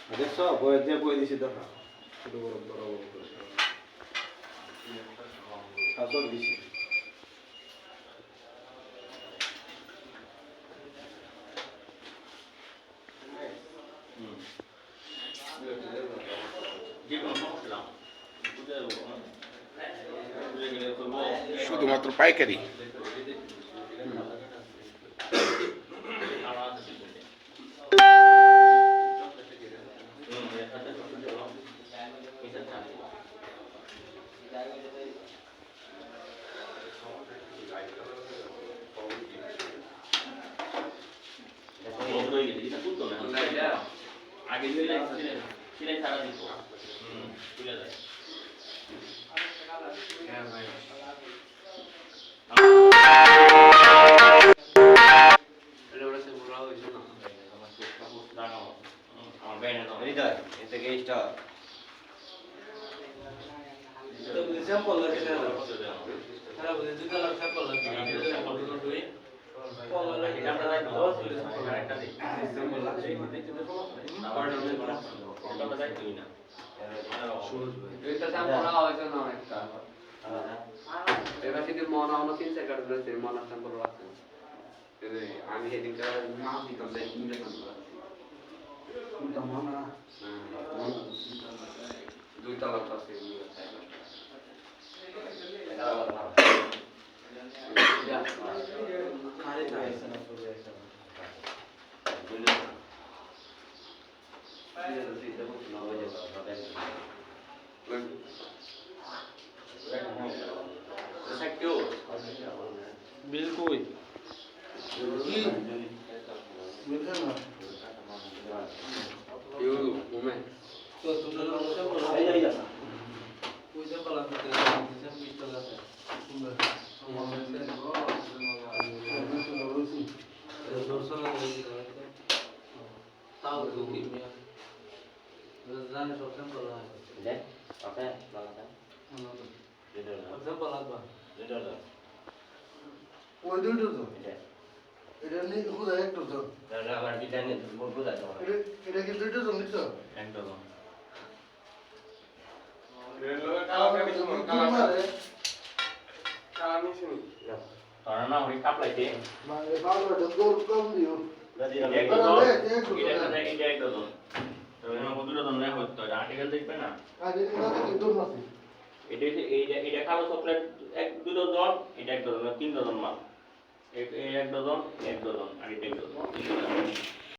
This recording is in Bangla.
Adesso poi dici da fa. Solo dici. শুধুমাত্র পাইকারি। আগে সিলাই ছাড়া দিত তুলে যায় আমার ব্যান্ড হৃদয় এতে গেস্টটা তো স্যাম্পল লাগে না খারাপ হয়ে দুটো লাখ স্যাম্পল লাগে স্যাম্পল দুটো দুই পলা লাগে আমরা যাই তো একটা দিই স্যাম্পল লাগে আবার ওটা যাই তুই না এটা স্যাম্পল হয়েছে না একটা এবার যদি মনা অন্য 3 সেকেন্ড ধরে মনা স্যাম্পল আছে আমি এদিকে না দিতাম যে ইনজেকশন কোনটা মনা দুই তালাক আছে बिल्कुल तो तुमने पैसा पला करते हैं पिस्टल আছে তাও তো কি জানে সব স্যাম্পল আছে দেখ ওকে লাগাটা স্যাম্পল লাগবে ওই দুটো তো এটা নিয়ে খুদা একটা তো তাহলে আমার ডিজাইনে বলবো দা তোমার এটা কি দুটো তো নিছ একদম তারা না ওই কাপ লাইতে মানে ভালো তো গোল কম দিও দাদি এটা একদম তো এর মধ্যে দুটো দন না হতো আর্টিকেল দেখবে না আজ এটা কি দূর আছে এটা কালো চকলেট এক দুই ডজন এটা এক ডজন 3 ডজন মাল এক ডজন আর এটা এক ডজন